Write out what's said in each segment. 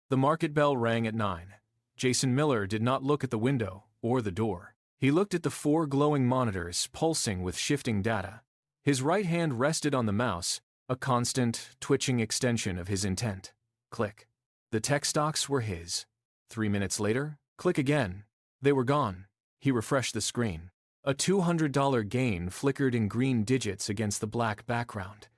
The market bell rang at 9. Jason Miller did not look at the window or the door. He looked at the 4 glowing monitors pulsing with shifting data. His right hand rested on the mouse, a constant, twitching extension of his intent. Click. The tech stocks were his. 3 minutes later, click again. They were gone. He refreshed the screen. A $200 gain flickered in green digits against the black background.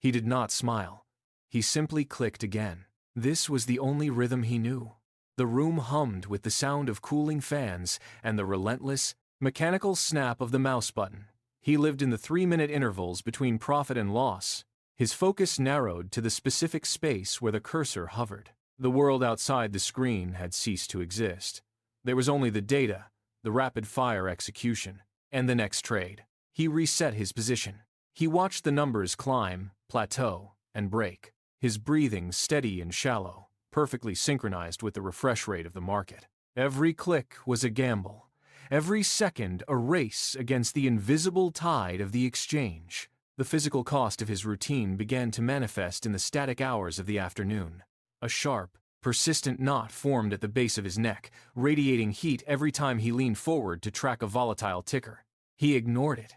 He did not smile. He simply clicked again. This was the only rhythm he knew. The room hummed with the sound of cooling fans and the relentless, mechanical snap of the mouse button. He lived in the 3-minute intervals between profit and loss. His focus narrowed to the specific space where the cursor hovered. The world outside the screen had ceased to exist. There was only the data, the rapid-fire execution, and the next trade. He reset his position. He watched the numbers climb, plateau, and break. His breathing steady and shallow, perfectly synchronized with the refresh rate of the market. Every click was a gamble. Every second a race against the invisible tide of the exchange. The physical cost of his routine began to manifest in the static hours of the afternoon. A sharp, persistent knot formed at the base of his neck, radiating heat every time he leaned forward to track a volatile ticker. He ignored it.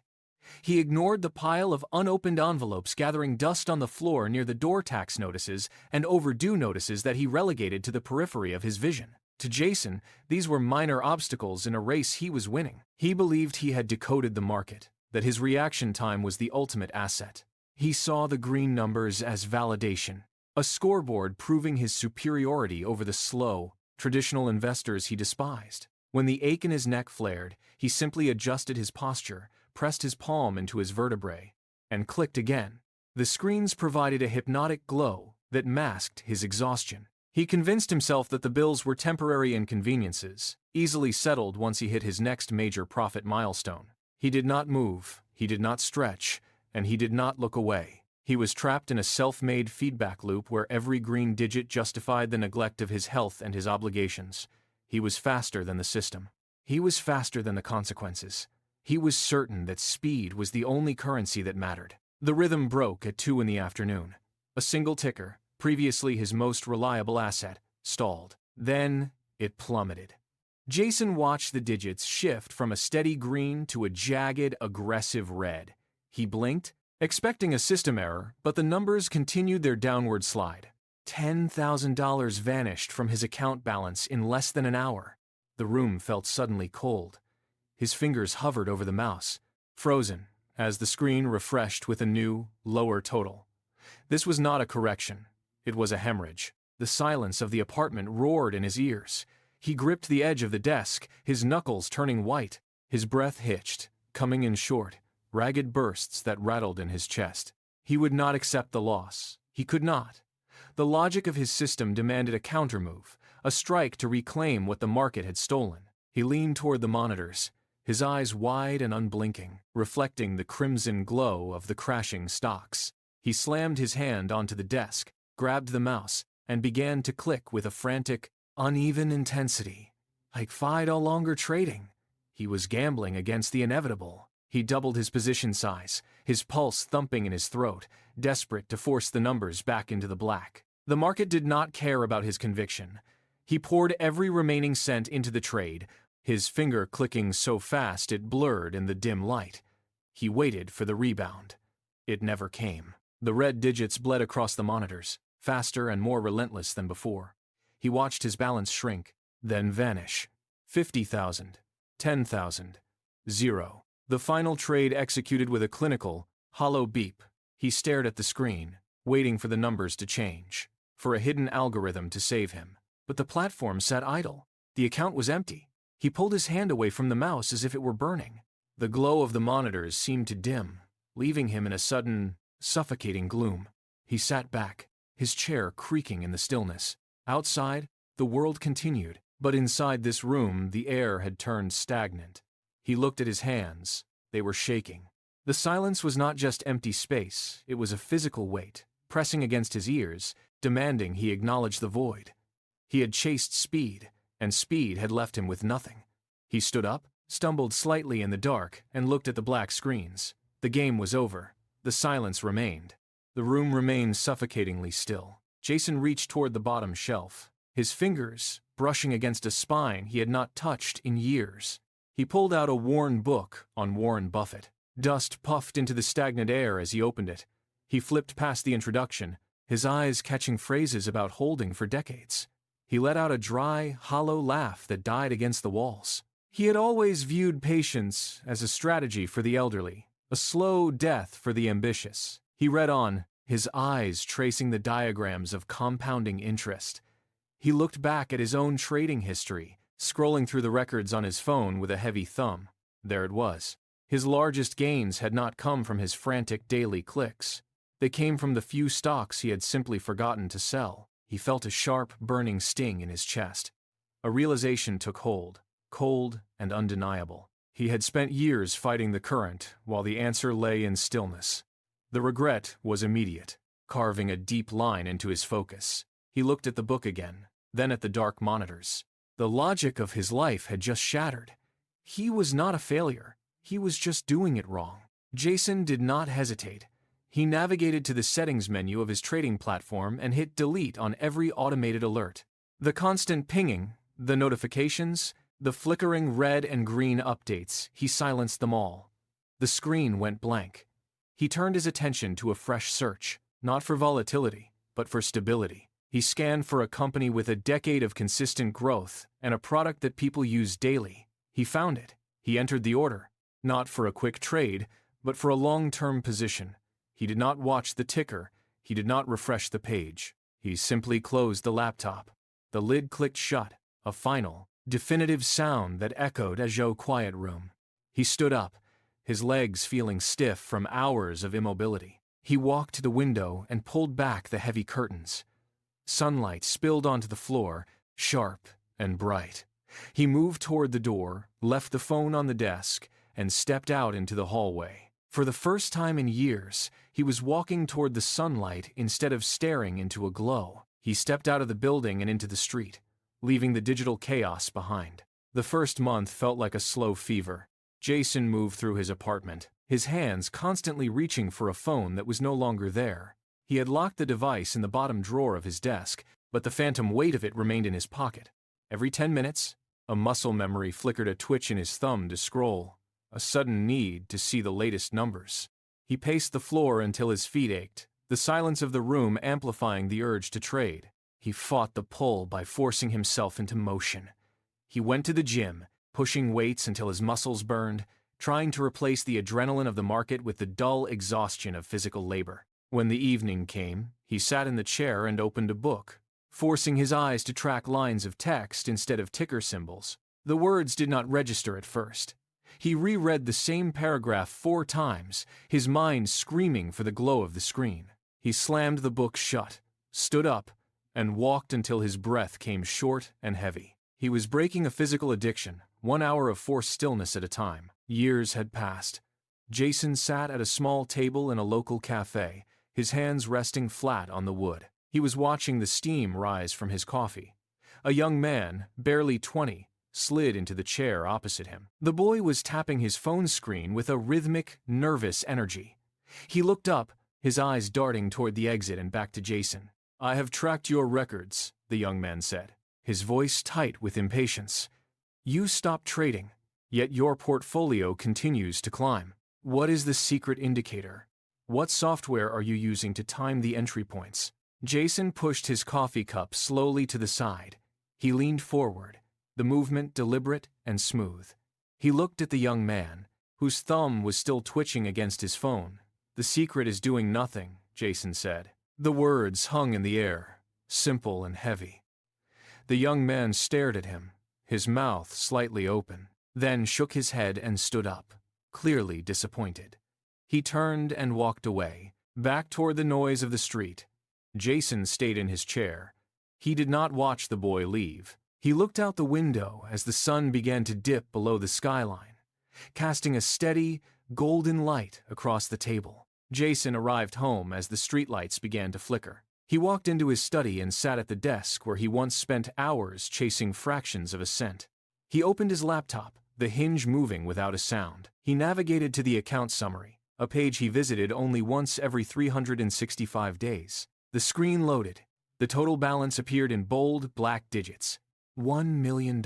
He ignored the pile of unopened envelopes gathering dust on the floor near the door tax notices and overdue notices that he relegated to the periphery of his vision. To Jason, these were minor obstacles in a race he was winning. He believed he had decoded the market, that his reaction time was the ultimate asset. He saw the green numbers as validation, a scoreboard proving his superiority over the slow, traditional investors he despised. When the ache in his neck flared, he simply adjusted his posture, pressed his palm into his vertebrae, and clicked again. The screens provided a hypnotic glow that masked his exhaustion. He convinced himself that the bills were temporary inconveniences, easily settled once he hit his next major profit milestone. He did not move, he did not stretch, and he did not look away. He was trapped in a self-made feedback loop where every green digit justified the neglect of his health and his obligations. He was faster than the system. He was faster than the consequences. He was certain that speed was the only currency that mattered. The rhythm broke at 2 in the afternoon. A single ticker, previously his most reliable asset, stalled. Then it plummeted. Jason watched the digits shift from a steady green to a jagged, aggressive red. He blinked, expecting a system error, but the numbers continued their downward slide. $10,000 vanished from his account balance in less than an hour. The room felt suddenly cold. His fingers hovered over the mouse, frozen, as the screen refreshed with a new, lower total. This was not a correction. It was a hemorrhage. The silence of the apartment roared in his ears. He gripped the edge of the desk, his knuckles turning white. His breath hitched, coming in short, ragged bursts that rattled in his chest. He would not accept the loss. He could not. The logic of his system demanded a countermove, a strike to reclaim what the market had stolen. He leaned toward the monitors, his eyes wide and unblinking, reflecting the crimson glow of the crashing stocks. He slammed his hand onto the desk, grabbed the mouse, and began to click with a frantic, uneven intensity. Like Fi no longer trading. He was gambling against the inevitable. He doubled his position size, his pulse thumping in his throat, desperate to force the numbers back into the black. The market did not care about his conviction. He poured every remaining cent into the trade, his finger clicking so fast it blurred in the dim light. He waited for the rebound. It never came. The red digits bled across the monitors, faster and more relentless than before. He watched his balance shrink, then vanish. 50,000, 10,000, 0. The final trade executed with a clinical, hollow beep. He stared at the screen, waiting for the numbers to change, for a hidden algorithm to save him. But the platform sat idle. The account was empty. He pulled his hand away from the mouse as if it were burning. The glow of the monitors seemed to dim, leaving him in a sudden, suffocating gloom. He sat back, his chair creaking in the stillness. Outside, the world continued, but inside this room the air had turned stagnant. He looked at his hands. They were shaking. The silence was not just empty space, it was a physical weight, pressing against his ears, demanding he acknowledge the void. He had chased speed, and speed had left him with nothing. He stood up, stumbled slightly in the dark, and looked at the black screens. The game was over. The silence remained. The room remained suffocatingly still. Jason reached toward the bottom shelf. his fingers brushing against a spine he had not touched in years. He pulled out a worn book on Warren Buffett. Dust puffed into the stagnant air as he opened it. He flipped past the introduction, his eyes catching phrases about holding for decades. He let out a dry, hollow laugh that died against the walls. He had always viewed patience as a strategy for the elderly, a slow death for the ambitious. He read on, his eyes tracing the diagrams of compounding interest. He looked back at his own trading history, scrolling through the records on his phone with a heavy thumb. There it was. His largest gains had not come from his frantic daily clicks. They came from the few stocks he had simply forgotten to sell. He felt a sharp, burning sting in his chest. A realization took hold, cold and undeniable. He had spent years fighting the current, while the answer lay in stillness. The regret was immediate, carving a deep line into his focus. He looked at the book again, then at the dark monitors. The logic of his life had just shattered. He was not a failure. He was just doing it wrong. Jason did not hesitate. He navigated to the settings menu of his trading platform and hit delete on every automated alert. The constant pinging, the notifications, the flickering red and green updates, he silenced them all. The screen went blank. He turned his attention to a fresh search, not for volatility, but for stability. He scanned for a company with a decade of consistent growth and a product that people use daily. He found it. He entered the order, not for a quick trade, but for a long-term position. He did not watch the ticker. He did not refresh the page. He simply closed the laptop. The lid clicked shut, a final, definitive sound that echoed Joe's quiet room. He stood up, his legs feeling stiff from hours of immobility. He walked to the window and pulled back the heavy curtains. Sunlight spilled onto the floor, sharp and bright. He moved toward the door, left the phone on the desk, and stepped out into the hallway. For the first time in years, he was walking toward the sunlight instead of staring into a glow. He stepped out of the building and into the street, leaving the digital chaos behind. The first month felt like a slow fever. Jason moved through his apartment, his hands constantly reaching for a phone that was no longer there. He had locked the device in the bottom drawer of his desk, but the phantom weight of it remained in his pocket. Every 10 minutes, a muscle memory flickered a twitch in his thumb to scroll, a sudden need to see the latest numbers. He paced the floor until his feet ached, the silence of the room amplifying the urge to trade. He fought the pull by forcing himself into motion. He went to the gym, pushing weights until his muscles burned, trying to replace the adrenaline of the market with the dull exhaustion of physical labor. When the evening came, he sat in the chair and opened a book, forcing his eyes to track lines of text instead of ticker symbols. The words did not register at first. He reread the same paragraph 4 times, his mind screaming for the glow of the screen. He slammed the book shut, stood up, and walked until his breath came short and heavy. He was breaking a physical addiction, 1 hour of forced stillness at a time. Years had passed. Jason sat at a small table in a local cafe, his hands resting flat on the wood. He was watching the steam rise from his coffee. A young man, barely 20, slid into the chair opposite him. The boy was tapping his phone screen with a rhythmic, nervous energy. He looked up, his eyes darting toward the exit and back to Jason. "I have tracked your records," the young man said, his voice tight with impatience. "You stopped trading, yet your portfolio continues to climb. What is the secret indicator? What software are you using to time the entry points?" Jason pushed his coffee cup slowly to the side. He leaned forward, the movement deliberate and smooth. He looked at the young man, whose thumb was still twitching against his phone. "The secret is doing nothing," Jason said. The words hung in the air, simple and heavy. The young man stared at him, his mouth slightly open, then shook his head and stood up, clearly disappointed. He turned and walked away, back toward the noise of the street. Jason stayed in his chair. He did not watch the boy leave. He looked out the window as the sun began to dip below the skyline, casting a steady, golden light across the table. Jason arrived home as the streetlights began to flicker. He walked into his study and sat at the desk where he once spent hours chasing fractions of a cent. He opened his laptop, the hinge moving without a sound. He navigated to the account summary, a page he visited only once every 365 days. The screen loaded. The total balance appeared in bold, black digits. $1 million.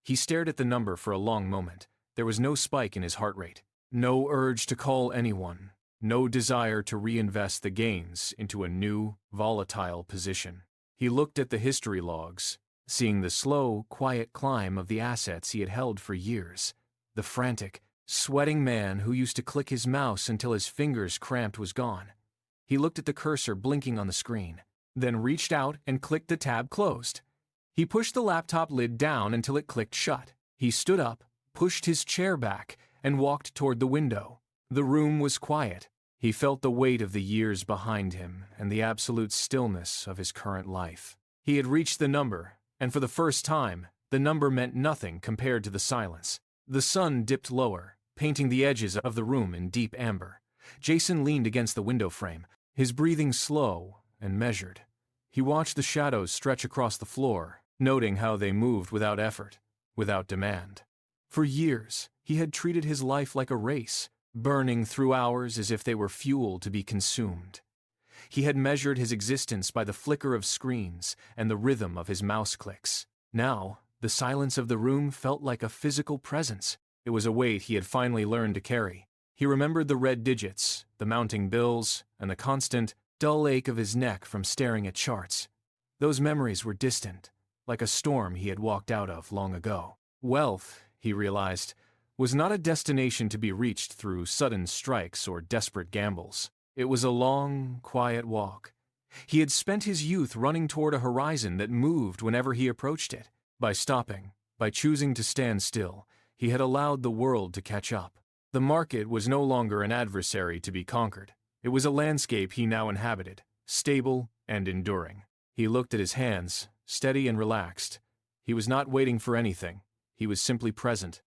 He stared at the number for a long moment. There was no spike in his heart rate. No urge to call anyone. No desire to reinvest the gains into a new, volatile position. He looked at the history logs, seeing the slow, quiet climb of the assets he had held for years. The frantic, sweating man who used to click his mouse until his fingers cramped was gone. He looked at the cursor blinking on the screen, then reached out and clicked the tab closed. He pushed the laptop lid down until it clicked shut. He stood up, pushed his chair back, and walked toward the window. The room was quiet. He felt the weight of the years behind him and the absolute stillness of his current life. He had reached the number, and for the first time, the number meant nothing compared to the silence. The sun dipped lower, painting the edges of the room in deep amber. Jason leaned against the window frame, his breathing slow and measured. He watched the shadows stretch across the floor, noting how they moved without effort, without demand. For years, he had treated his life like a race, burning through hours as if they were fuel to be consumed. He had measured his existence by the flicker of screens and the rhythm of his mouse clicks. Now, the silence of the room felt like a physical presence. It was a weight he had finally learned to carry. He remembered the red digits, the mounting bills, and the constant, dull ache of his neck from staring at charts. Those memories were distant, like a storm he had walked out of long ago. Wealth, he realized, was not a destination to be reached through sudden strikes or desperate gambles. It was a long, quiet walk. He had spent his youth running toward a horizon that moved whenever he approached it. By stopping, by choosing to stand still, he had allowed the world to catch up. The market was no longer an adversary to be conquered. It was a landscape he now inhabited, stable and enduring. He looked at his hands, steady and relaxed. He was not waiting for anything. He was simply present.